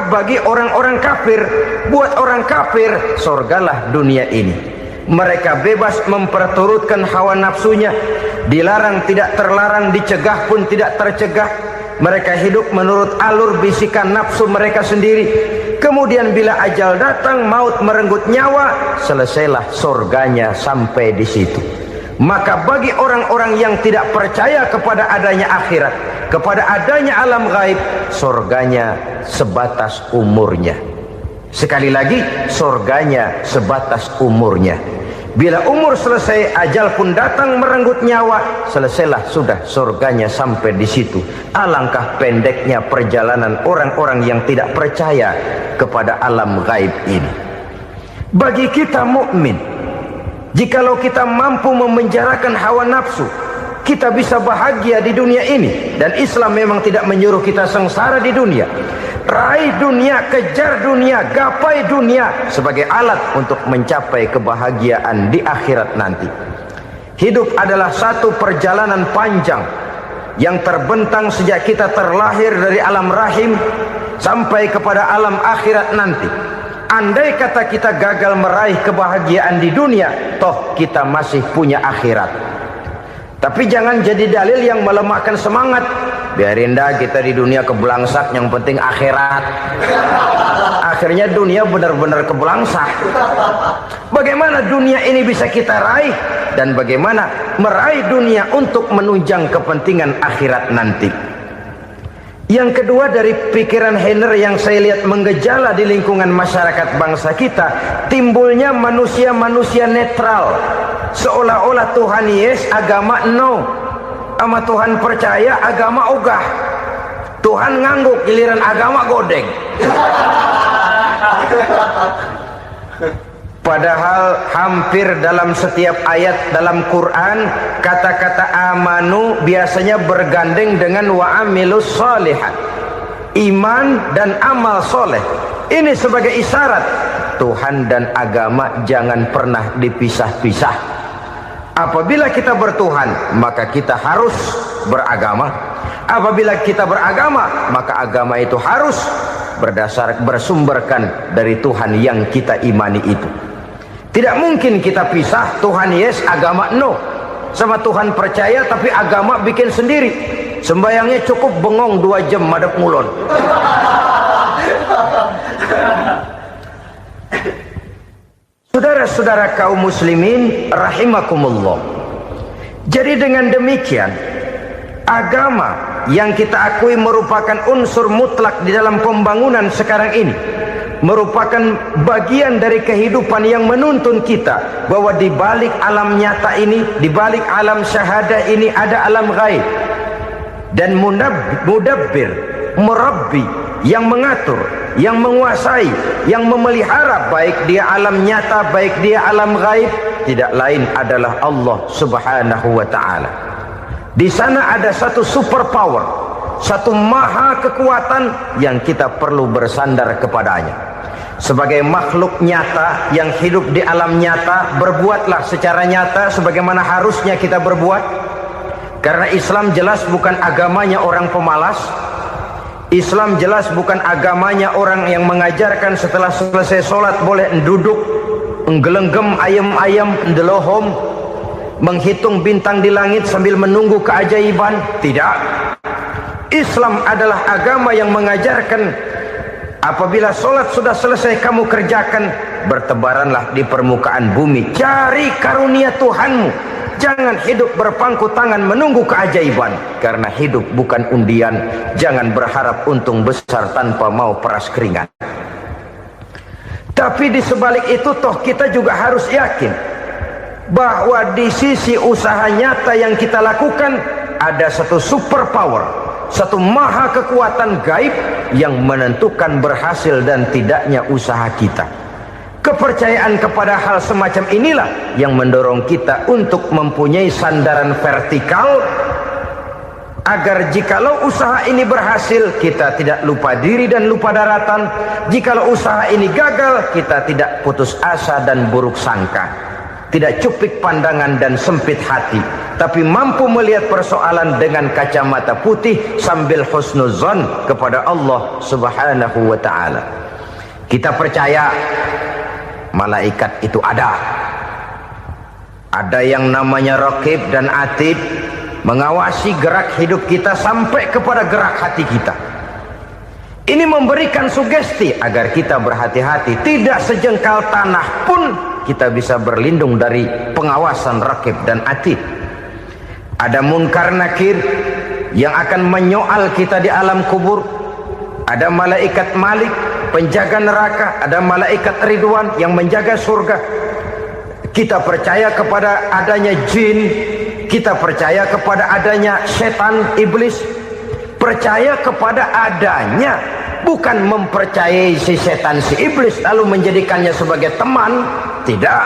Maka bagi orang-orang kafir, buat orang kafir, surgalah dunia ini. Mereka bebas memperturutkan hawa nafsunya, dilarang tidak terlarang, dicegah pun tidak tercegah. Mereka hidup menurut alur bisikan nafsu mereka sendiri. Kemudian bila ajal datang, maut merenggut nyawa, selesailah surganya sampai di situ. Maka bagi orang-orang yang tidak percaya kepada adanya akhirat, kepada adanya alam gaib, surganya sebatas umurnya. Sekali lagi, surganya sebatas umurnya. Bila umur selesai, ajal pun datang merenggut nyawa, selesailah sudah surganya sampai di situ. Alangkah pendeknya perjalanan orang-orang yang tidak percaya kepada alam gaib ini. Bagi kita mukmin, jikalau kita mampu memenjarakan hawa nafsu, kita bisa bahagia di dunia ini. Dan Islam memang tidak menyuruh kita sengsara di dunia. Raih dunia, kejar dunia, gapai dunia sebagai alat untuk mencapai kebahagiaan di akhirat nanti. Hidup adalah satu perjalanan panjang yang terbentang sejak kita terlahir dari alam rahim sampai kepada alam akhirat nanti. Andai kata kita gagal meraih kebahagiaan di dunia, toh kita masih punya akhirat. Tapi jangan jadi dalil yang melemahkan semangat. Biarin dah kita di dunia kebelangsak, yang penting akhirat. Akhirnya dunia benar-benar kebelangsak. Bagaimana dunia ini bisa kita raih, dan bagaimana meraih dunia untuk menunjang kepentingan akhirat nanti. Yang kedua, dari pikiran Heiner yang saya lihat menggejala di lingkungan masyarakat bangsa kita, timbulnya manusia-manusia netral. Seolah-olah Tuhan yes, agama no. Sama Tuhan percaya, agama ogah. Tuhan ngangguk, giliran agama godeng. Padahal hampir dalam setiap ayat dalam Quran, kata-kata amanu biasanya bergandeng dengan wa amilus sholihat, iman dan amal soleh. Ini sebagai isyarat Tuhan dan agama jangan pernah dipisah-pisah. Apabila kita bertuhan, maka kita harus beragama. Apabila kita beragama, maka agama itu harus bersumberkan dari Tuhan yang kita imani itu. Tidak mungkin kita pisah, Tuhan yes, agama no. Sama Tuhan percaya tapi agama bikin sendiri. Sembayangnya cukup bengong 2 jam madep ngulon. Saudara-saudara kaum muslimin rahimakumullah. Jadi dengan demikian, agama yang kita akui merupakan unsur mutlak di dalam pembangunan sekarang ini, merupakan bagian dari kehidupan yang menuntun kita bahwa di balik alam nyata ini, di balik alam syahadah ini ada alam gaib. Dan mudabbir, murabbi, yang mengatur, yang menguasai, yang memelihara baik dia alam nyata, baik dia alam gaib, tidak lain adalah Allah Subhanahu wa ta'ala. Di sana ada satu super power, satu maha kekuatan yang kita perlu bersandar kepadanya. Sebagai makhluk nyata yang hidup di alam nyata, berbuatlah secara nyata sebagaimana harusnya kita berbuat. Karena Islam jelas bukan agamanya orang pemalas. Islam jelas bukan agamanya orang yang mengajarkan setelah selesai sholat boleh duduk, nggelenggem ayam-ayam, ndelohom, menghitung bintang di langit sambil menunggu keajaiban. Tidak. Islam adalah agama yang mengajarkan apabila sholat sudah selesai kamu kerjakan, bertebaranlah di permukaan bumi, cari karunia Tuhanmu. Jangan hidup berpangku tangan menunggu keajaiban. Karena hidup bukan undian. Jangan berharap untung besar tanpa mau peras keringat. Tapi di sebalik itu toh kita juga harus yakin bahwa di sisi usaha nyata yang kita lakukan ada satu super power, satu maha kekuatan gaib yang menentukan berhasil dan tidaknya usaha kita. Kepercayaan kepada hal semacam inilah yang mendorong kita untuk mempunyai sandaran vertikal, agar jikalau usaha ini berhasil, kita tidak lupa diri dan lupa daratan. Jikalau usaha ini gagal, kita tidak putus asa dan buruk sangka, tidak cupik pandangan dan sempit hati. tapi mampu melihat persoalan dengan kacamata putih sambil husnuzon kepada Allah Subhanahu wa ta'ala. Kita percaya malaikat itu ada. Ada yang namanya raqib dan atid, mengawasi gerak hidup kita sampai kepada gerak hati kita. Ini memberikan sugesti agar kita berhati-hati, tidak sejengkal tanah pun kita bisa berlindung dari pengawasan raqib dan atid. Ada munkar nakir yang akan menyoal kita di alam kubur. Ada malaikat Malik, penjaga neraka. Ada malaikat Ridwan yang menjaga surga. Kita percaya kepada adanya jin, kita percaya kepada adanya setan, iblis. Percaya kepada adanya, bukan mempercayai si setan, si iblis lalu menjadikannya sebagai teman. Tidak.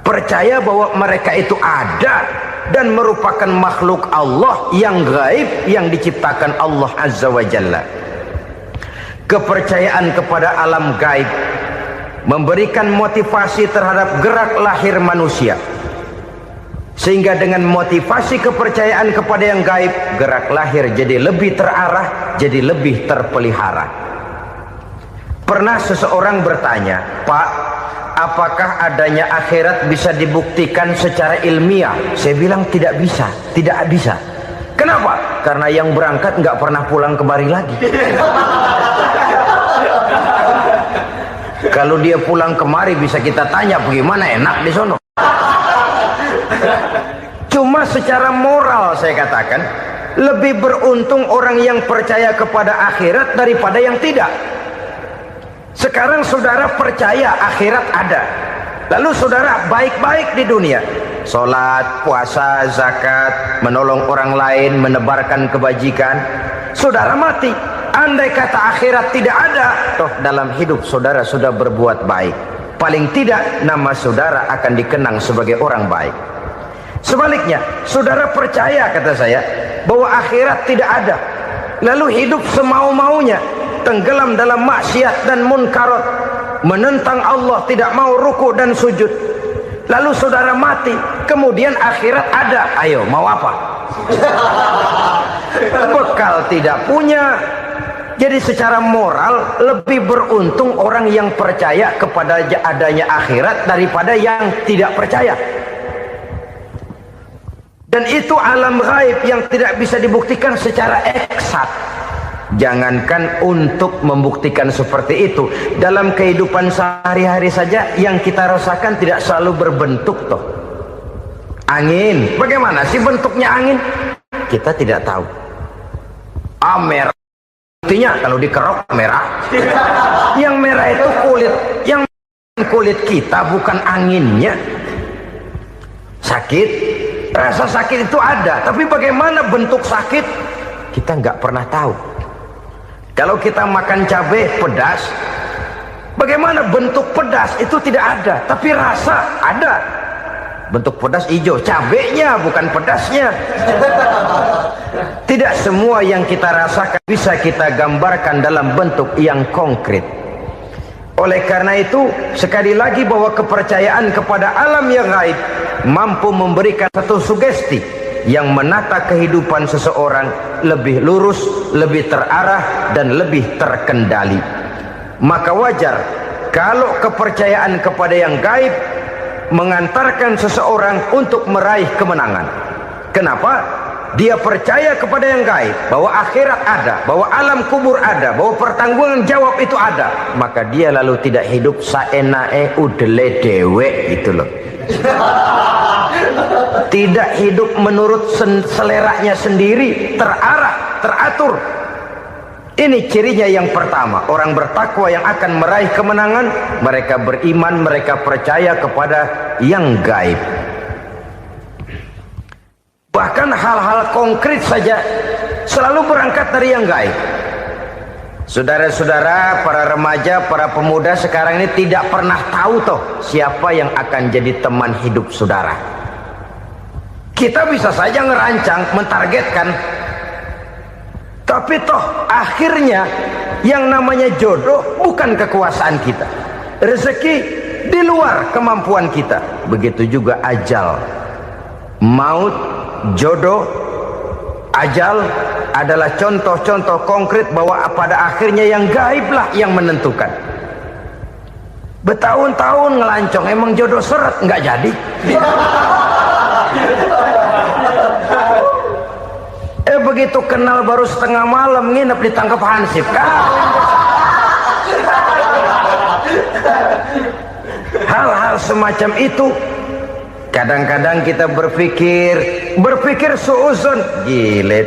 Percaya bahwa mereka itu ada dan merupakan makhluk Allah yang gaib, yang diciptakan Allah Azza wa Jalla. Kepercayaan kepada alam gaib memberikan motivasi terhadap gerak lahir manusia, sehingga dengan motivasi kepercayaan kepada yang gaib, gerak lahir jadi lebih terarah, jadi lebih terpelihara. Pernah seseorang bertanya, "Pak, apakah adanya akhirat bisa dibuktikan secara ilmiah?" Saya bilang tidak bisa, tidak bisa. Kenapa? Karena yang berangkat nggak pernah pulang kembali lagi. Kalau dia pulang kemari bisa kita tanya bagaimana enak di sono. Cuma secara moral saya katakan, lebih beruntung orang yang percaya kepada akhirat daripada yang tidak. Sekarang saudara percaya akhirat ada, lalu saudara baik-baik di dunia, sholat, puasa, zakat, menolong orang lain, menebarkan kebajikan. Saudara mati, andai kata akhirat tidak ada, toh dalam hidup saudara sudah berbuat baik, paling tidak nama saudara akan dikenang sebagai orang baik. Sebaliknya, saudara percaya, kata saya, bahwa akhirat tidak ada, lalu hidup semau-maunya, tenggelam dalam maksiat dan munkarat, menentang Allah, tidak mau ruku dan sujud, lalu saudara mati, kemudian akhirat ada. Ayo, mau apa? Bekal tidak punya. Jadi secara moral lebih beruntung orang yang percaya kepada adanya akhirat daripada yang tidak percaya. Dan itu alam gaib yang tidak bisa dibuktikan secara eksak. Jangankan untuk membuktikan seperti itu, dalam kehidupan sehari-hari saja yang kita rasakan tidak selalu berbentuk toh. Angin, bagaimana sih bentuknya angin? Kita tidak tahu. Merah, buktinya kalau dikerok merah. Yang merah itu kulit, yang kulit kita bukan anginnya. Sakit, rasa sakit itu ada, tapi bagaimana bentuk sakit kita nggak pernah tahu. Kalau kita makan cabai pedas, bagaimana bentuk pedas itu tidak ada, tapi rasa ada. Bentuk pedas hijau, cabenya bukan pedasnya. Tidak semua yang kita rasakan bisa kita gambarkan dalam bentuk yang konkret. Oleh karena itu, sekali lagi bahwa kepercayaan kepada alam yang gaib mampu memberikan satu sugesti yang menata kehidupan seseorang lebih lurus, lebih terarah, dan lebih terkendali. Maka wajar kalau kepercayaan kepada yang gaib mengantarkan seseorang untuk meraih kemenangan. Kenapa? Dia percaya kepada yang gaib, bahwa akhirat ada, bahwa alam kubur ada, bahwa pertanggungan jawab itu ada. Maka dia lalu tidak hidup saenae udele dewe, gitu loh. Tidak hidup menurut seleranya sendiri, terarah, teratur. Ini cirinya yang pertama, orang bertakwa yang akan meraih kemenangan, mereka beriman, mereka percaya kepada yang gaib. Bahkan hal-hal konkret saja selalu berangkat dari yang gaib. Saudara-saudara, para remaja, para pemuda sekarang ini tidak pernah tahu toh siapa yang akan jadi teman hidup saudara. Kita bisa saja ngerancang, mentargetkan, tapi toh akhirnya yang namanya jodoh bukan kekuasaan kita. Rezeki di luar kemampuan kita. Begitu juga ajal. maut, jodoh, ajal adalah contoh-contoh konkret bahwa pada akhirnya yang gaib lah yang menentukan. Bertahun-tahun ngelancong, emang jodoh seret nggak jadi. Begitu kenal baru setengah malam nginep ditangkap hansip. Hal-hal semacam itu kadang-kadang kita berpikir suuzon, gilet,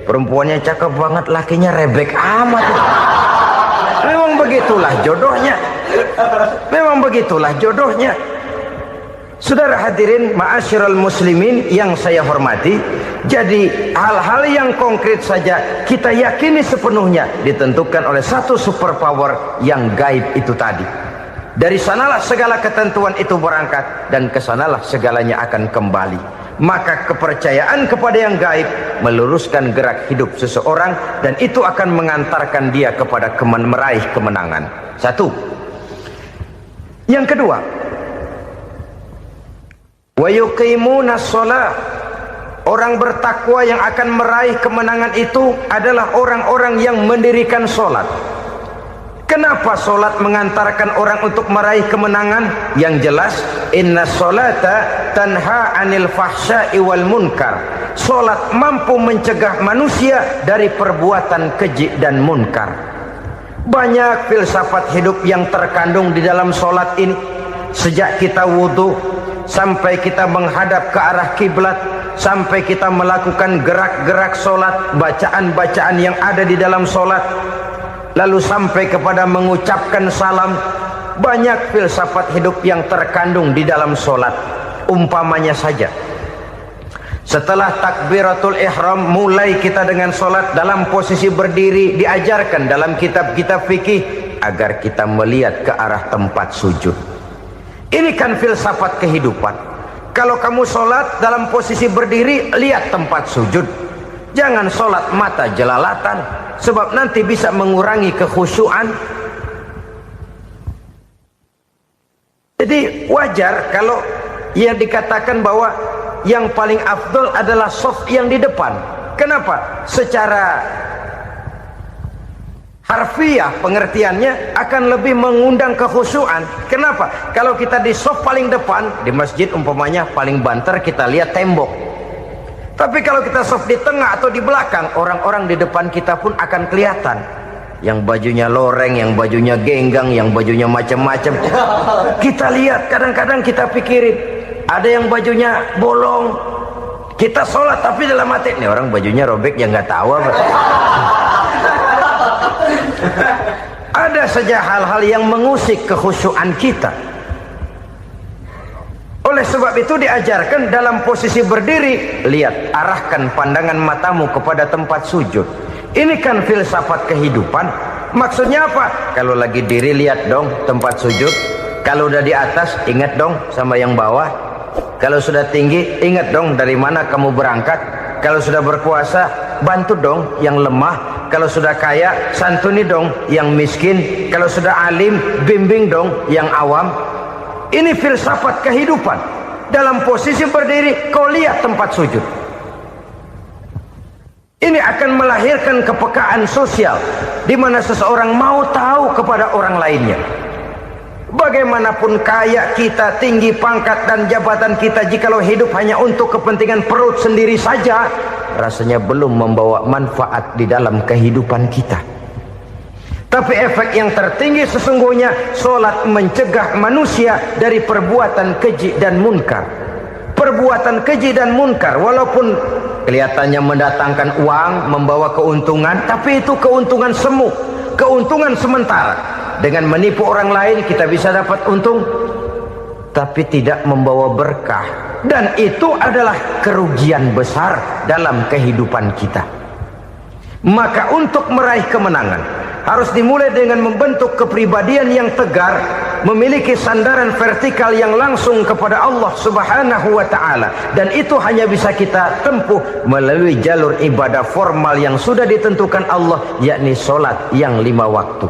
perempuannya cakep banget, lakinya rebek amat. Memang begitulah jodohnya. Memang begitulah jodohnya. Saudara hadirin ma'asyiral muslimin yang saya hormati, jadi hal-hal yang konkret saja kita yakini sepenuhnya ditentukan oleh satu superpower yang gaib itu tadi. Dari sanalah segala ketentuan itu berangkat dan kesanalah segalanya akan kembali. Maka kepercayaan kepada yang gaib meluruskan gerak hidup seseorang dan itu akan mengantarkan dia kepada meraih kemenangan. Satu. Yang kedua, wa yuqimuna shalah. Orang bertakwa yang akan meraih kemenangan itu adalah orang-orang yang mendirikan sholat. Kenapa sholat mengantarkan orang untuk meraih kemenangan? Yang jelas, inna sholata tanha anil fahsya'i wal munkar. Sholat mampu mencegah manusia dari perbuatan keji dan munkar. Banyak filsafat hidup yang terkandung di dalam sholat ini. Sejak kita wudhu sampai kita menghadap ke arah kiblat, sampai kita melakukan gerak-gerak sholat, bacaan-bacaan yang ada di dalam sholat, lalu sampai kepada mengucapkan salam. Banyak filsafat hidup yang terkandung di dalam sholat. Umpamanya saja, setelah takbiratul ihram mulai kita dengan sholat dalam posisi berdiri, diajarkan dalam kitab-kitab fikih agar kita melihat ke arah tempat sujud. Ini kan filsafat kehidupan. Kalau kamu sholat dalam posisi berdiri, lihat tempat sujud. Jangan sholat mata jelalatan, sebab nanti bisa mengurangi kekhusyuan. Jadi wajar kalau yang dikatakan bahwa yang paling afdol adalah shaf yang di depan. Kenapa? Secara harfiah pengertiannya akan lebih mengundang kekhusyuan. Kenapa? Kalau kita di shaf paling depan di masjid umpamanya paling banter kita lihat tembok. Tapi kalau kita shaf di tengah atau di belakang, orang-orang di depan kita pun akan kelihatan. Yang bajunya loreng, yang bajunya genggang, yang bajunya macam-macam. Kita lihat, kadang-kadang kita pikirin, ada yang bajunya bolong. Kita sholat tapi dalam hati, nih orang bajunya robek yang nggak tahu apa. Ada saja hal-hal yang mengusik kekhusyuan kita. Oleh sebab itu diajarkan dalam posisi berdiri, lihat, arahkan pandangan matamu kepada tempat sujud. Ini kan filsafat kehidupan. Maksudnya apa? Kalau lagi diri lihat dong tempat sujud. Kalau udah di atas ingat dong sama yang bawah. Kalau sudah tinggi ingat dong dari mana kamu berangkat. Kalau sudah berkuasa bantu dong yang lemah. Kalau sudah kaya santuni dong yang miskin. Kalau sudah alim bimbing dong yang awam. Ini filsafat kehidupan. Dalam posisi berdiri kau lihat tempat sujud. Ini akan melahirkan kepekaan sosial di mana seseorang mau tahu kepada orang lainnya. Bagaimanapun kaya kita, tinggi pangkat dan jabatan kita, jikalau hidup hanya untuk kepentingan perut sendiri saja, rasanya belum membawa manfaat di dalam kehidupan kita. Tapi efek yang tertinggi sesungguhnya, sholat mencegah manusia dari perbuatan keji dan munkar. Perbuatan keji dan munkar walaupun kelihatannya mendatangkan uang, membawa keuntungan, tapi itu keuntungan semu, keuntungan sementara. Dengan menipu orang lain kita bisa dapat untung, tapi tidak membawa berkah. Dan itu adalah kerugian besar dalam kehidupan kita. Maka untuk meraih kemenangan harus dimulai dengan membentuk kepribadian yang tegar, memiliki sandaran vertikal yang langsung kepada Allah Subhanahu wa ta'ala. Dan itu hanya bisa kita tempuh melalui jalur ibadah formal yang sudah ditentukan Allah, yakni sholat yang 5 waktu.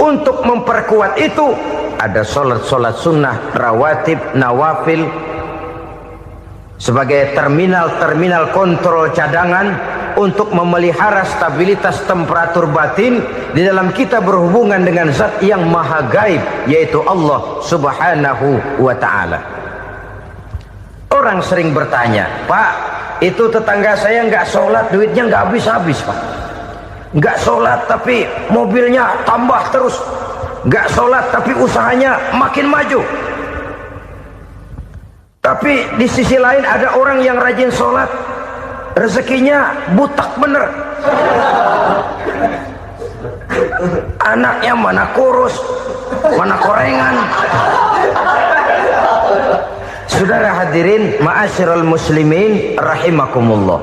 Untuk memperkuat itu ada sholat-sholat sunnah, rawatib, nawafil, sebagai terminal kontrol cadangan untuk memelihara stabilitas temperatur batin di dalam kita berhubungan dengan zat yang maha gaib, yaitu Allah subhanahu wa ta'ala. Orang sering bertanya, Pak, itu tetangga saya nggak sholat, duitnya nggak habis-habis, Pak. Nggak sholat tapi mobilnya tambah terus, nggak sholat tapi usahanya makin maju. Tapi di sisi lain ada orang yang rajin sholat, rezekinya butak bener. Anaknya mana kurus, mana korengan. Saudara hadirin ma'asyiral muslimin rahimakumullah.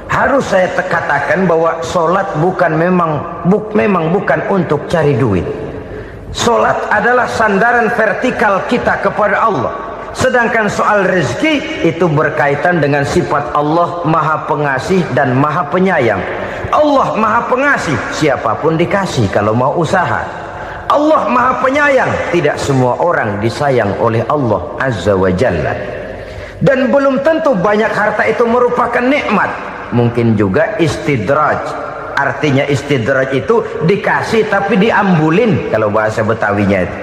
Harus saya katakan bahwa sholat memang bukan untuk cari duit. Sholat adalah sandaran vertikal kita kepada Allah. Sedangkan soal rezeki itu berkaitan dengan sifat Allah maha pengasih dan maha penyayang. Allah maha pengasih, siapapun dikasih kalau mau usaha. Allah maha penyayang, tidak semua orang disayang oleh Allah azza wa jalla. Dan belum tentu banyak harta itu merupakan nikmat. Mungkin juga istidraj. Artinya istidraj itu dikasih tapi diambulin, kalau bahasa Betawinya itu.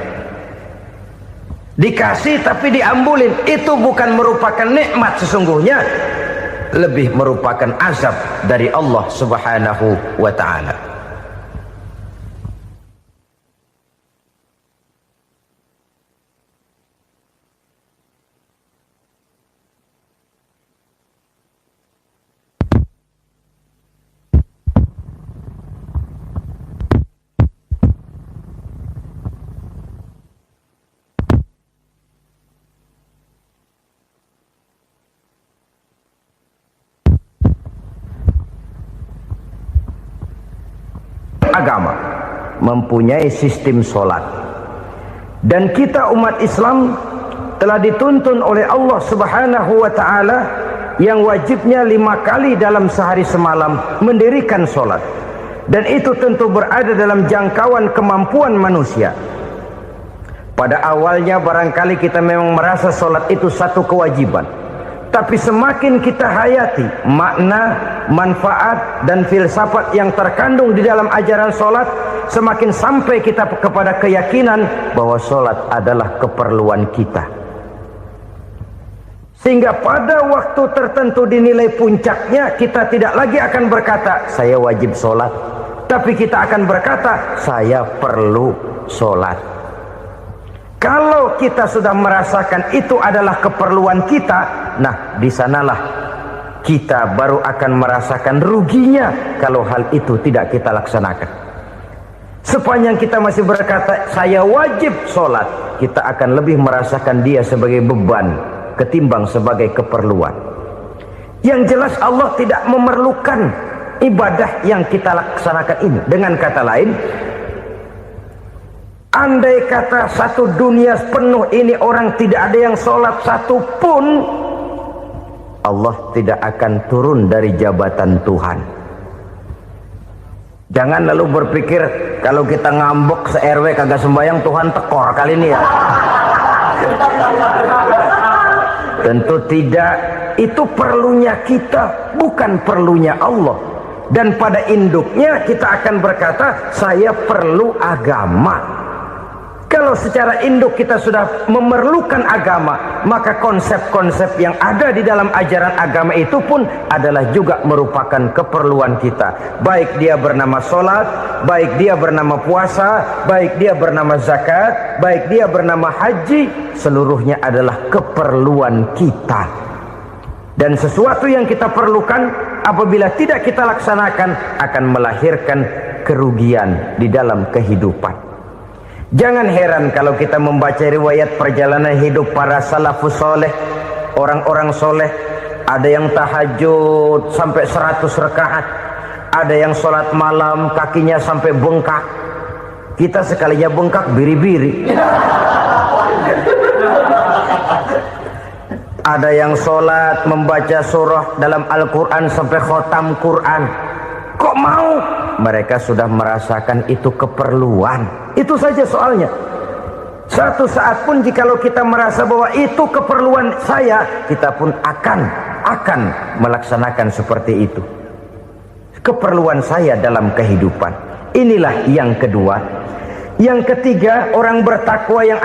Dikasih tapi diambulin, itu bukan merupakan nikmat sesungguhnya, lebih merupakan azab dari Allah subhanahu wa ta'ala. Agama mempunyai sistem sholat, dan kita umat Islam telah dituntun oleh Allah subhanahu wa ta'ala yang wajibnya 5 kali dalam sehari semalam mendirikan sholat, dan itu tentu berada dalam jangkauan kemampuan manusia. Pada awalnya barangkali kita memang merasa sholat itu satu kewajiban, tapi semakin kita hayati makna, manfaat dan filsafat yang terkandung di dalam ajaran sholat, semakin sampai kita kepada keyakinan bahwa sholat adalah keperluan kita. Sehingga pada waktu tertentu dinilai puncaknya, kita tidak lagi akan berkata saya wajib sholat, tapi kita akan berkata saya perlu sholat. Kalau kita sudah merasakan itu adalah keperluan kita, nah di sanalah kita baru akan merasakan ruginya kalau hal itu tidak kita laksanakan. Sepanjang kita masih berkata saya wajib sholat, kita akan lebih merasakan dia sebagai beban ketimbang sebagai keperluan. Yang jelas Allah tidak memerlukan ibadah yang kita laksanakan ini. Dengan kata lain, andai kata satu dunia penuh ini orang tidak ada yang sholat satu pun, Allah tidak akan turun dari jabatan Tuhan. Jangan lalu berpikir kalau kita ngambek se-RW kagak sembahyang Tuhan tekor kali ini ya. Tentu tidak. Itu perlunya kita, bukan perlunya Allah. Dan pada induknya kita akan berkata saya perlu agama. Kalau secara induk kita sudah memerlukan agama, maka konsep-konsep yang ada di dalam ajaran agama itu pun adalah juga merupakan keperluan kita. Baik dia bernama sholat, baik dia bernama puasa, baik dia bernama zakat, baik dia bernama haji, seluruhnya adalah keperluan kita. Dan sesuatu yang kita perlukan apabila tidak kita laksanakan akan melahirkan kerugian di dalam kehidupan. Jangan heran kalau kita membaca riwayat perjalanan hidup para salafus soleh, orang-orang soleh. Ada yang tahajud sampai 100 rakaat, ada yang sholat malam kakinya sampai bengkak. Kita sekalinya bengkak biri-biri. Ada yang sholat membaca surah dalam Al-Quran sampai khotam Quran. Kok mau? Mereka sudah merasakan itu keperluan. Itu saja soalnya. Suatu saat pun jikalau kita merasa bahwa itu keperluan saya, kita pun akan melaksanakan seperti itu. Keperluan saya dalam kehidupan. Inilah yang kedua. Yang ketiga, orang bertakwa yang